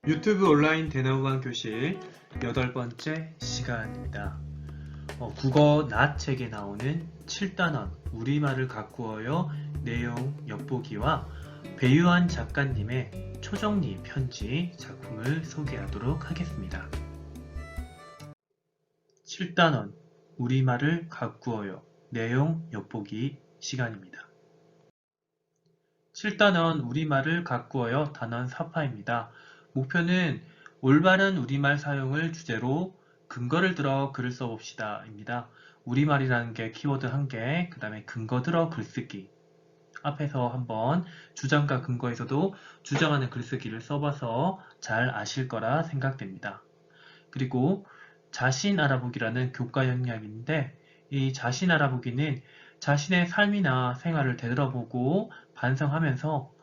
유튜브 온라인 대나무방 교실 8번째 시간입니다. 국어 나 책에 나오는 7단원 우리말을 가꾸어요 내용 엿보기와 배유한 작가님의 초정리 편지 작품을 소개하도록 하겠습니다. 7단원 우리말을 가꾸어요 내용 엿보기 시간입니다. 7단원 우리말을 가꾸어요 단원 4파입니다. 목표는 올바른 우리말 사용을 주제로 근거를 들어 글을 써봅시다 입니다. 우리말이라는 게 키워드 1개, 그 다음에 근거 들어 글쓰기. 앞에서 한번 주장과 근거에서도 주장하는 글쓰기를 써봐서 잘 아실 거라 생각됩니다. 그리고 자신 알아보기라는 교과 역량인데 이 자신 알아보기는 자신의 삶이나 생활을 되돌아보고 반성하면서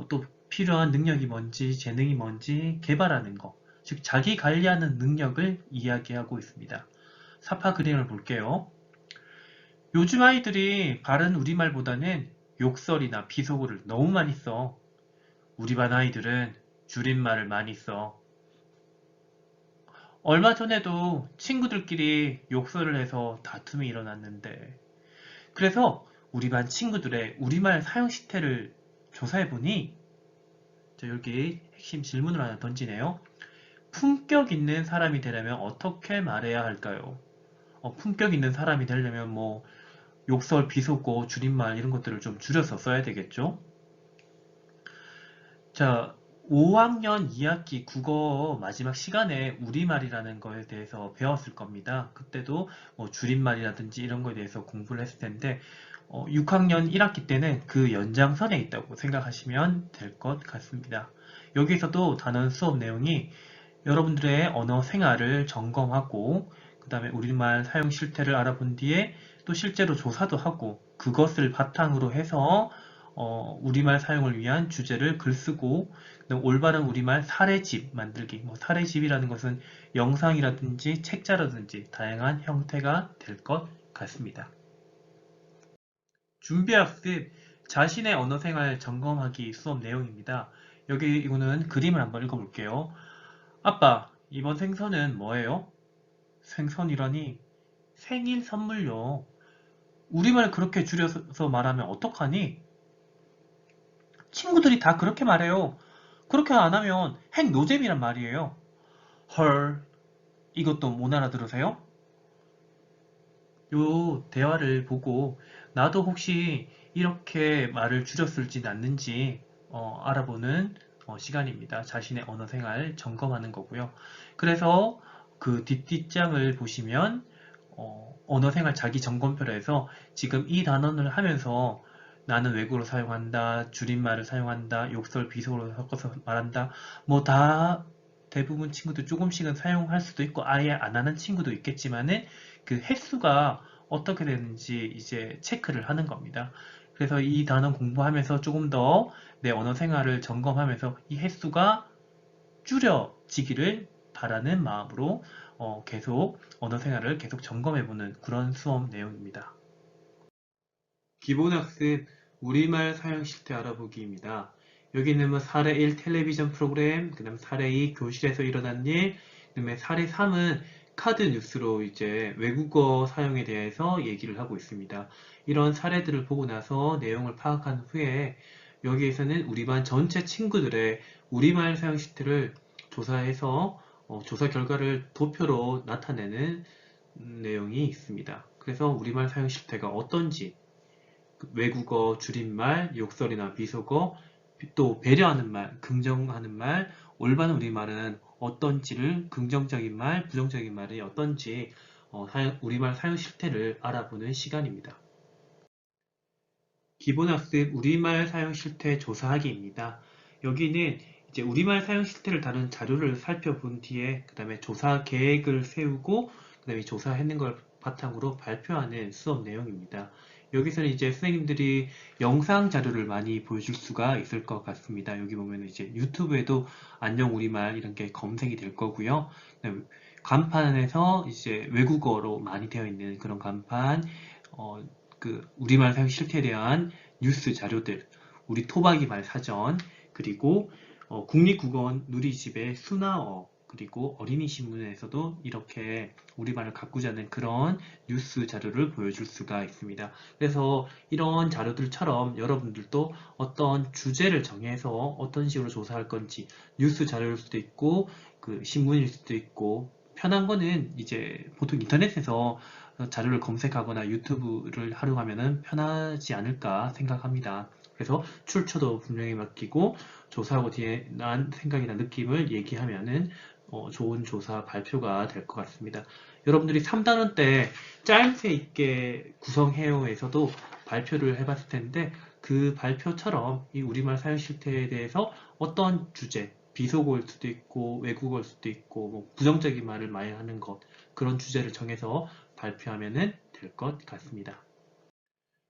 또 필요한 능력이 뭔지 재능이 뭔지 개발하는 것, 즉 자기 관리하는 능력을 이야기하고 있습니다. 사파 그림을 볼게요. 요즘 아이들이 바른 우리말보다는 욕설이나 비속어를 너무 많이 써. 우리 반 아이들은 줄임말을 많이 써. 얼마 전에도 친구들끼리 욕설을 해서 다툼이 일어났는데, 그래서 우리 반 친구들의 우리말 사용 시태를 조사해보니, 여기 핵심 질문을 하나 던지네요. 품격 있는 사람이 되려면 어떻게 말해야 할까요? 품격 있는 사람이 되려면 뭐 욕설, 비속어, 줄임말 이런 것들을 좀 줄여서 써야 되겠죠? 자, 5학년 2학기 국어 마지막 시간에 우리말이라는 거에 대해서 배웠을 겁니다. 그때도 뭐 줄임말이라든지 이런 거에 대해서 공부를 했을 텐데 6학년 1학기 때는 그 연장선에 있다고 생각하시면 될 것 같습니다. 여기서도 단원 수업 내용이 여러분들의 언어 생활을 점검하고 그 다음에 우리말 사용 실태를 알아본 뒤에 또 실제로 조사도 하고 그것을 바탕으로 해서 우리말 사용을 위한 주제를 글쓰고 올바른 우리말 사례집 만들기. 뭐 사례집이라는 것은 영상이라든지 책자라든지 다양한 형태가 될 것 같습니다. 준비학습 자신의 언어생활 점검하기 수업 내용입니다. 여기 이거는 그림을 한번 읽어볼게요. 아빠, 이번 생선은 뭐예요? 생선이라니 생일 선물요. 우리말 그렇게 줄여서 말하면 어떡하니? 친구들이 다 그렇게 말해요. 그렇게 안 하면 핵노잼이란 말이에요. 헐, 이것도 못 알아들으세요? 요 대화를 보고 나도 혹시 이렇게 말을 줄였을지 않는지 알아보는 시간입니다. 자신의 언어 생활 점검하는 거고요. 그래서 그 뒷장을 보시면 언어 생활 자기 점검표에서 지금 이 단원을 하면서 나는 외국어를 사용한다, 줄임말을 사용한다, 욕설, 비속어를 섞어서 말한다, 뭐 다 대부분 친구들 조금씩은 사용할 수도 있고 아예 안 하는 친구도 있겠지만은 그 횟수가 어떻게 되는지 이제 체크를 하는 겁니다. 그래서 이 단원 공부하면서 조금 더 내 언어 생활을 점검하면서 이 횟수가 줄여지기를 바라는 마음으로 계속 언어 생활을 계속 점검해보는 그런 수업 내용입니다. 기본학습 우리말 사용 실태 알아보기입니다. 여기는 뭐 사례 1 텔레비전 프로그램, 그 다음 사례 2 교실에서 일어난 일, 그 다음에 사례 3은 카드 뉴스로 이제 외국어 사용에 대해서 얘기를 하고 있습니다. 이런 사례들을 보고 나서 내용을 파악한 후에 여기에서는 우리 반 전체 친구들의 우리말 사용 실태를 조사해서 조사 결과를 도표로 나타내는 내용이 있습니다. 그래서 우리말 사용 실태가 어떤지 외국어, 줄임말, 욕설이나 비속어, 또 배려하는 말, 긍정하는 말, 올바른 우리말은 어떤지를 긍정적인 말, 부정적인 말이 어떤지 우리말 사용 실태를 알아보는 시간입니다. 기본학습 우리말 사용 실태 조사하기입니다. 여기는 이제 우리말 사용 실태를 다룬 자료를 살펴본 뒤에 그 다음에 조사 계획을 세우고 그 다음에 조사했는 걸 바탕으로 발표하는 수업 내용입니다. 여기서는 이제 선생님들이 영상 자료를 많이 보여줄 수가 있을 것 같습니다. 여기 보면 이제 유튜브에도 안녕 우리말 이런 게 검색이 될 거고요. 간판에서 이제 외국어로 많이 되어 있는 그런 간판, 그 우리말 사용 실태에 대한 뉴스 자료들, 우리 토박이 말 사전, 그리고 국립국어원 누리집의 순화어 그리고 어린이신문에서도 이렇게 우리말을 가꾸지 않는 그런 뉴스 자료를 보여줄 수가 있습니다. 그래서 이런 자료들처럼 여러분들도 어떤 주제를 정해서 어떤 식으로 조사할 건지 뉴스 자료일 수도 있고 그 신문일 수도 있고 편한 거는 이제 보통 인터넷에서 자료를 검색하거나 유튜브를 활용하면 편하지 않을까 생각합니다. 그래서 출처도 분명히 맡기고 조사하고 뒤에 난 생각이나 느낌을 얘기하면은 좋은 조사 발표가 될 것 같습니다. 여러분들이 3단원 때 짜임새 있게 구성해요에서도 발표를 해봤을 텐데 그 발표처럼 이 우리말 사용 실태에 대해서 어떤 주제, 비속어일 수도 있고 외국어일 수도 있고 뭐 부정적인 말을 많이 하는 것 그런 주제를 정해서 발표하면 될 것 같습니다.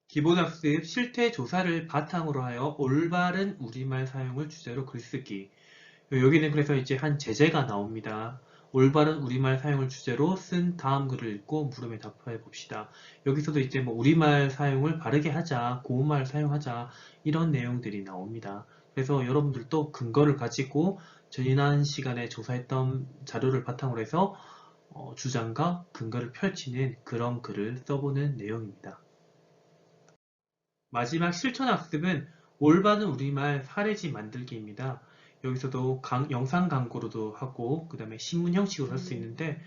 기본학습 실태 조사를 바탕으로 하여 올바른 우리말 사용을 주제로 글쓰기. 여기는 그래서 이제 한 제재가 나옵니다. 올바른 우리말 사용을 주제로 쓴 다음 글을 읽고 물음에 답해 봅시다. 여기서도 이제 뭐 우리말 사용을 바르게 하자, 고운말 사용하자 이런 내용들이 나옵니다. 그래서 여러분들도 근거를 가지고 지난 시간에 조사했던 자료를 바탕으로 해서 주장과 근거를 펼치는 그런 글을 써보는 내용입니다. 마지막 실천학습은 올바른 우리말 사례집 만들기입니다. 여기서도 영상 광고로도 하고 그 다음에 신문 형식으로 할 수 있는데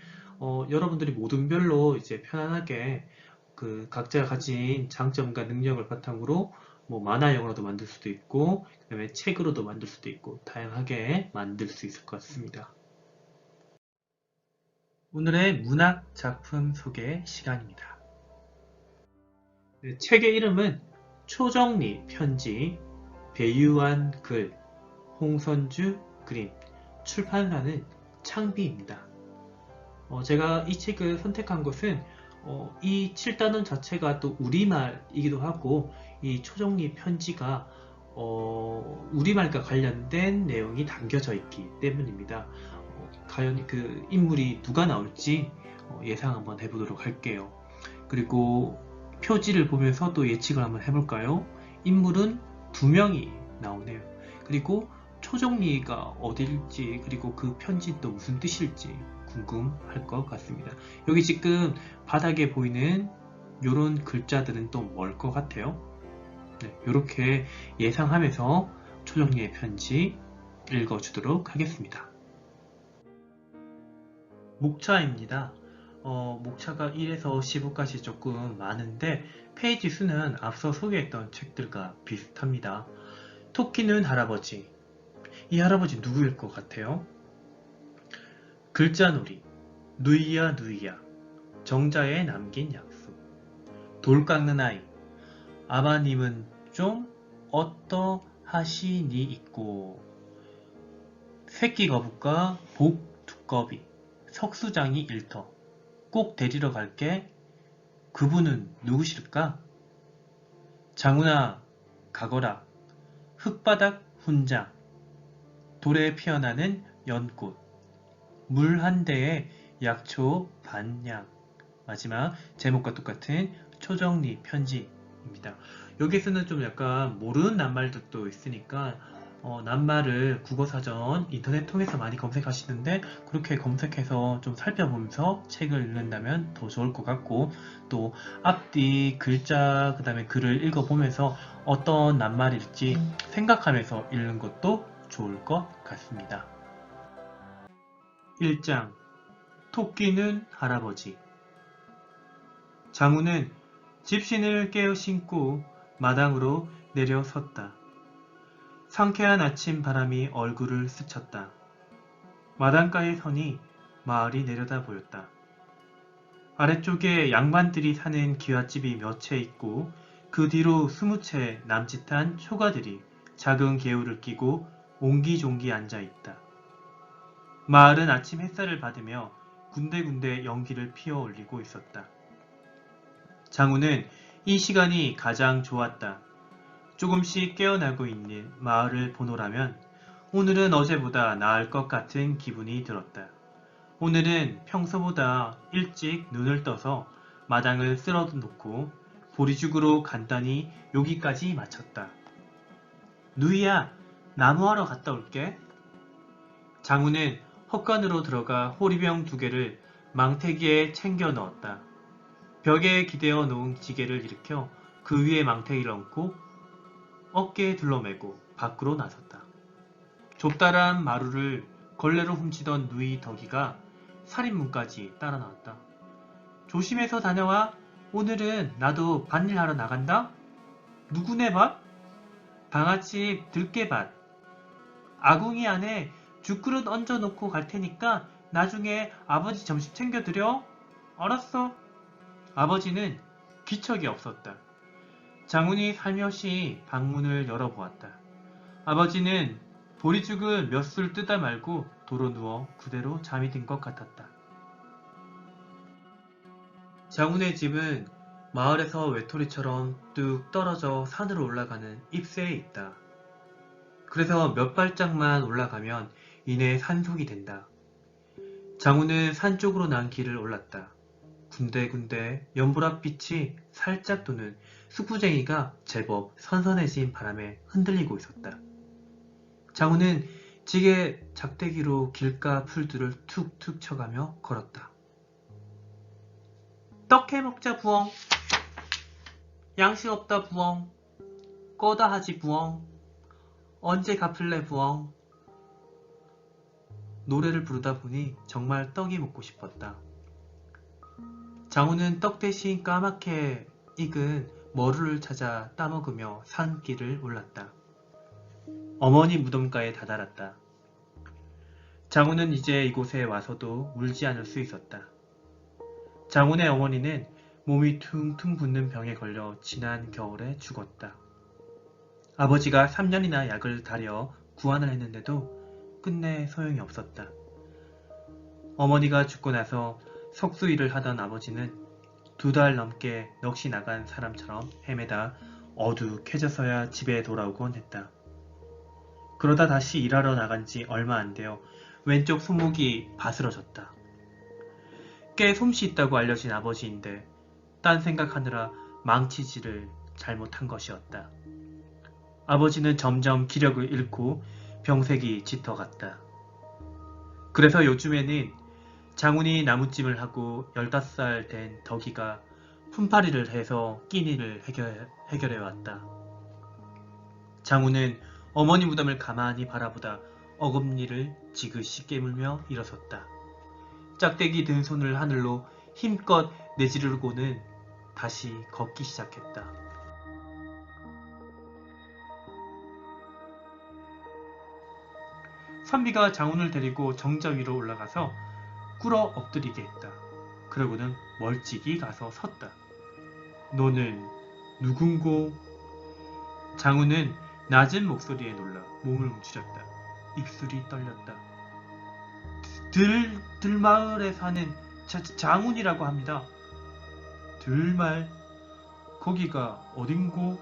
여러분들이 모든별로 이제 편안하게 그 각자가 가진 장점과 능력을 바탕으로 뭐 만화 영화로도 만들 수도 있고 그 다음에 책으로도 만들 수도 있고 다양하게 만들 수 있을 것 같습니다. 오늘의 문학 작품 소개 시간입니다. 네, 책의 이름은 초정리 편지, 배유한 글, 홍선주 그림, 출판사는 창비입니다. 제가 이 책을 선택한 것은 이 7단원 자체가 또 우리말이기도 하고 이 초정리 편지가 우리말과 관련된 내용이 담겨져 있기 때문입니다. 과연 그 인물이 누가 나올지 예상 한번 해보도록 할게요. 그리고 표지를 보면서 또 예측을 한번 해볼까요? 인물은 2명이 나오네요. 그리고 초정리가 어딜지 그리고 그 편지 또 무슨 뜻일지 궁금할 것 같습니다. 여기 지금 바닥에 보이는 이런 글자들은 또 뭘 것 같아요? 네, 이렇게 예상하면서 초정리의 편지 읽어주도록 하겠습니다. 목차입니다. 목차가 1에서 15까지 조금 많은데 페이지 수는 앞서 소개했던 책들과 비슷합니다. 토끼는 할아버지. 이 할아버지 누구일 것 같아요? 글자놀이. 누이야 누이야. 정자에 남긴 약속. 돌 깎는 아이. 아마님은 좀 어떠하시니 있고. 새끼 거북과 복 두꺼비. 석수장이 일터. 꼭 데리러 갈게. 그분은 누구실까? 장훈아, 가거라. 흙바닥 훈장. 돌에 피어나는 연꽃. 물 한 대에 약초 반냥. 마지막 제목과 똑같은 초정리 편지입니다. 여기서는 좀 약간 모르는 낱말들도 있으니까 낱말을 국어사전 인터넷 통해서 많이 검색하시는데 그렇게 검색해서 좀 살펴보면서 책을 읽는다면 더 좋을 것 같고 또 앞뒤 글자 그 다음에 글을 읽어보면서 어떤 낱말일지 생각하면서 읽는 것도 좋을 것 같습니다. 1장 토끼는 할아버지. 장우는 집신을 깨어 신고 마당으로 내려섰다. 상쾌한 아침 바람이 얼굴을 스쳤다. 마당가에 서니 마을이 내려다 보였다. 아래쪽에 양반들이 사는 기와집이 몇 채 있고 그 뒤로 20채 남짓한 초가들이 작은 개울을 끼고 옹기종기 앉아있다. 마을은 아침 햇살을 받으며 군데군데 연기를 피어 올리고 있었다. 장우는 이 시간이 가장 좋았다. 조금씩 깨어나고 있는 마을을 보노라면 오늘은 어제보다 나을 것 같은 기분이 들었다. 오늘은 평소보다 일찍 눈을 떠서 마당을 쓸어 놓고 보리죽으로 간단히 요기까지 마쳤다. 누이야, 나무하러 갔다 올게. 장우는 헛간으로 들어가 호리병 2개를 망태기에 챙겨 넣었다. 벽에 기대어 놓은 지게를 일으켜 그 위에 망태기를 얹고 어깨에 둘러매고 밖으로 나섰다. 좁다란 마루를 걸레로 훔치던 누이 덕이가 살인문까지 따라 나왔다. 조심해서 다녀와. 오늘은 나도 밭일 하러 나간다. 누구네 밭? 방아집 들깨밭. 아궁이 안에 죽그릇 얹어놓고 갈 테니까 나중에 아버지 점심 챙겨드려. 알았어. 아버지는 귀척이 없었다. 장훈이 살며시 방문을 열어보았다. 아버지는 보리죽을 몇 술 뜨다 말고 도로 누워 그대로 잠이 든 것 같았다. 장훈의 집은 마을에서 외톨이처럼 뚝 떨어져 산으로 올라가는 잎새에 있다. 그래서 몇 발짝만 올라가면 이내 산속이 된다. 장훈은 산 쪽으로 난 길을 올랐다. 군데군데 연보랏빛이 살짝 도는 수구쟁이가 제법 선선해진 바람에 흔들리고 있었다. 장훈은 지게 작대기로 길가 풀들을 툭툭 쳐가며 걸었다. 떡 해먹자 부엉. 양식 없다 부엉. 꺼다 하지 부엉. 언제 갚을래 부엉. 노래를 부르다 보니 정말 떡이 먹고 싶었다. 장훈은 떡 대신 까맣게 익은 머루를 찾아 따먹으며 산길을 올랐다. 어머니 무덤가에 다다랐다. 장훈은 이제 이곳에 와서도 울지 않을 수 있었다. 장훈의 어머니는 몸이 퉁퉁 붓는 병에 걸려 지난 겨울에 죽었다. 아버지가 3년이나 약을 다려 구안을 했는데도 끝내 소용이 없었다. 어머니가 죽고 나서 석수일을 하던 아버지는 2달 넘게 넋이 나간 사람처럼 헤매다 어둑해져서야 집에 돌아오곤 했다. 그러다 다시 일하러 나간 지 얼마 안 되어 왼쪽 손목이 바스러졌다. 꽤 솜씨 있다고 알려진 아버지인데 딴 생각하느라 망치질을 잘못한 것이었다. 아버지는 점점 기력을 잃고 병색이 짙어갔다. 그래서 요즘에는 장훈이 나무찜을 하고 15살 된 덕이가 품팔이를 해서 끼니를 해결해왔다. 장훈은 어머니 무덤을 가만히 바라보다 어금니를 지그시 깨물며 일어섰다. 짝대기 든 손을 하늘로 힘껏 내지르고는 다시 걷기 시작했다. 선비가 장훈을 데리고 정자 위로 올라가서 꿇어 엎드리게 했다. 그러고는 멀찍이 가서 섰다. 너는 누군고? 장훈은 낮은 목소리에 놀라 몸을 움츠렸다. 입술이 떨렸다. 들마을에 사는 장훈이라고 합니다. 들말? 거기가 어딘고?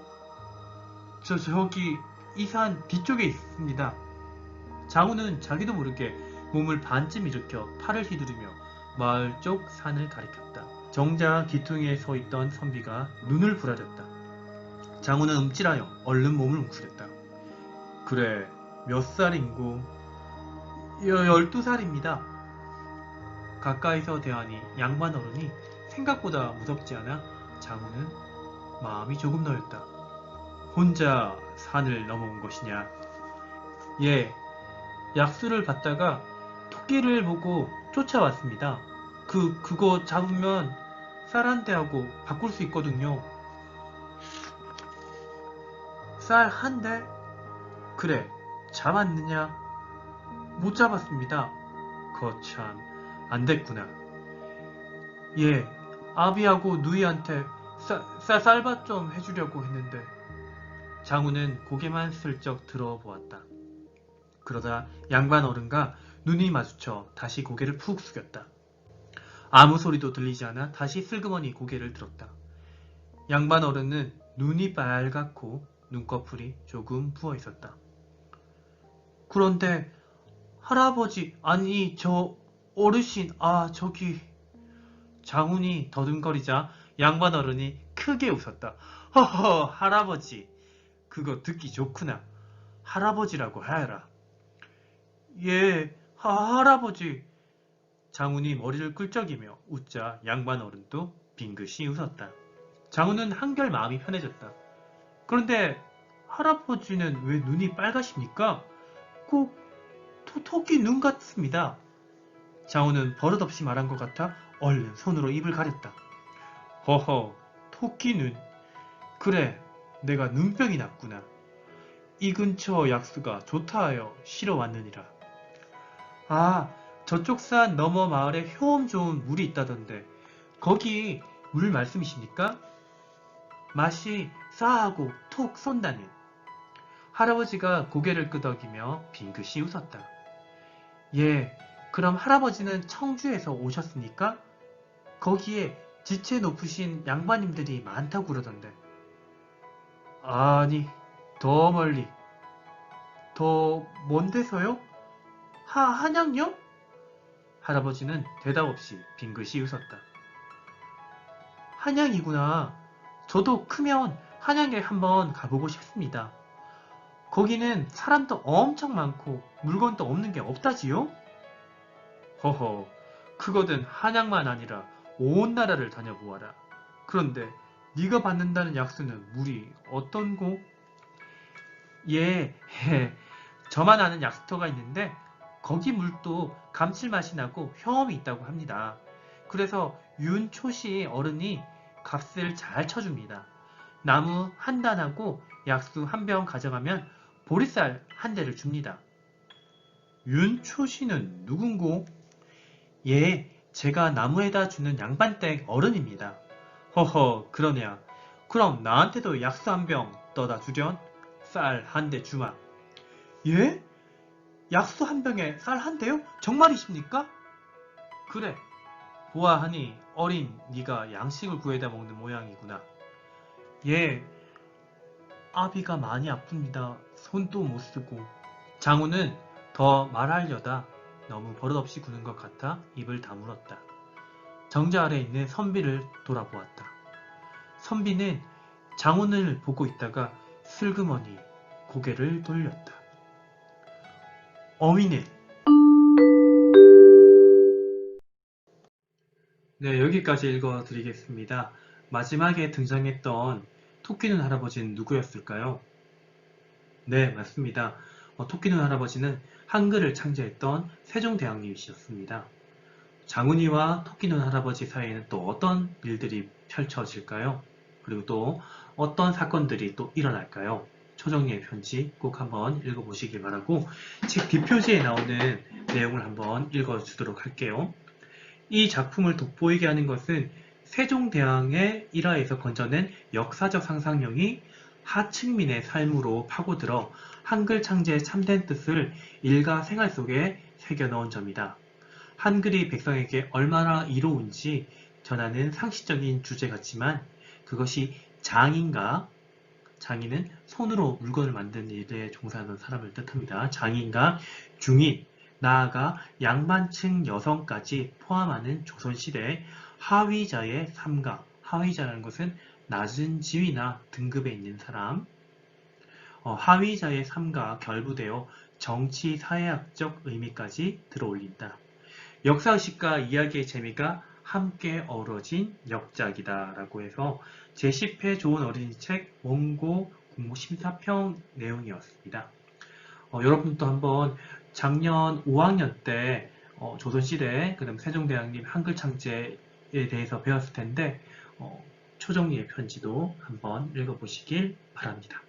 저기 이 산 뒤쪽에 있습니다. 장훈은 자기도 모르게 몸을 반쯤 일으켜 팔을 휘두르며 마을 쪽 산을 가리켰다. 정자 뒤퉁이에 서 있던 선비가 눈을 부라렸다. 장훈은 움찔하여 얼른 몸을 웅크렸다. 그래, 몇 살인고? 12살입니다. 가까이서 대하니 양반 어른이 생각보다 무섭지 않아 장훈은 마음이 조금 놓였다. 혼자 산을 넘어온 것이냐? 예, 약수를 받다가 토끼를 보고 쫓아왔습니다. 그거 잡으면 쌀 한 대하고 바꿀 수 있거든요. 쌀 한 대? 그래, 잡았느냐? 못 잡았습니다. 거참, 안 됐구나. 예, 아비하고 누이한테 쌀밥 좀 해주려고 했는데. 장훈은 고개만 슬쩍 들어보았다. 그러다 양반 어른과 눈이 마주쳐 다시 고개를 푹 숙였다. 아무 소리도 들리지 않아 다시 슬그머니 고개를 들었다. 양반 어른은 눈이 빨갛고 눈꺼풀이 조금 부어있었다. 그런데 할아버지, 아니 저 어르신, 저기... 장훈이 더듬거리자 양반 어른이 크게 웃었다. 허허, 할아버지, 그거 듣기 좋구나. 할아버지라고 하여라. 예, 할아버지. 장훈이 머리를 꿀쩍이며 웃자 양반 어른도 빙긋이 웃었다. 장훈은 한결 마음이 편해졌다. 그런데 할아버지는 왜 눈이 빨가십니까? 꼭 토끼 눈 같습니다. 장훈은 버릇없이 말한 것 같아 얼른 손으로 입을 가렸다. 허허, 토끼 눈. 그래, 내가 눈병이 났구나. 이 근처 약수가 좋다 하여 실어 왔느니라. 아, 저쪽 산 너머 마을에 효험 좋은 물이 있다던데 거기 물 말씀이십니까? 맛이 싸하고 톡 쏜다는. 할아버지가 고개를 끄덕이며 빙긋이 웃었다. 예, 그럼 할아버지는 청주에서 오셨습니까? 거기에 지체 높으신 양반님들이 많다고 그러던데. 아니, 더 멀리. 더 먼 데서요? 한양요? 할아버지는 대답 없이 빙긋이 웃었다. 한양이구나. 저도 크면 한양에 한번 가보고 싶습니다. 거기는 사람도 엄청 많고 물건도 없는 게 없다지요? 허허, 그거든 한양만 아니라 온 나라를 다녀보아라. 그런데 네가 받는다는 약수는 물이 어떤 고? 예, 저만 아는 약수터가 있는데 거기 물도 감칠맛이 나고 효험이 있다고 합니다. 그래서 윤초시 어른이 값을 잘 쳐줍니다. 나무 한 단하고 약수 한 병 가져가면 보리쌀 한 대를 줍니다. 윤초시는 누군고? 예, 제가 나무에다 주는 양반댁 어른입니다. 허허, 그러냐. 그럼 나한테도 약수 한 병 떠다 주련? 쌀 한 대 주마. 예? 약수 한 병에 쌀 한 대요? 정말이십니까? 그래, 보아하니 어린 네가 양식을 구해다 먹는 모양이구나. 예, 아비가 많이 아픕니다. 손도 못 쓰고. 장우는 더 말하려다 너무 버릇없이 구는 것 같아 입을 다물었다. 정자 아래 있는 선비를 돌아보았다. 선비는 장훈을 보고 있다가 슬그머니 고개를 돌렸다. 어미네. 네, 여기까지 읽어드리겠습니다. 마지막에 등장했던 토끼눈 할아버지는 누구였을까요? 네, 맞습니다. 토끼눈 할아버지는 한글을 창제했던 세종대왕님이셨습니다. 장훈이와 토끼눈 할아버지 사이에는 또 어떤 일들이 펼쳐질까요? 그리고 또 어떤 사건들이 또 일어날까요? 초정리의 편지 꼭 한번 읽어보시길 바라고 책 뒷표지에 나오는 내용을 한번 읽어주도록 할게요. 이 작품을 돋보이게 하는 것은 세종대왕의 일화에서 건져낸 역사적 상상력이 하층민의 삶으로 파고들어 한글 창제의 참된 뜻을 일가 생활 속에 새겨넣은 점이다. 한글이 백성에게 얼마나 이로운지 전하는 상식적인 주제 같지만 그것이 장인과 장인은 손으로 물건을 만드는 일에 종사하는 사람을 뜻합니다. 장인과 중인, 나아가 양반층 여성까지 포함하는 조선시대 하위자의 삶과 하위자라는 것은 낮은 지위나 등급에 있는 사람, 하위자의 삶과 결부되어 정치 사회학적 의미까지 들어올린다. 역사의식과 이야기의 재미가 함께 어우러진 역작이다 라고 해서 제10회 좋은 어린이 책 원고 공모 심사평 내용이었습니다. 여러분도 한번 작년 5학년 때 조선시대 그다음 세종대왕님 한글 창제에 대해서 배웠을 텐데 초정리의 편지도 한번 읽어보시길 바랍니다.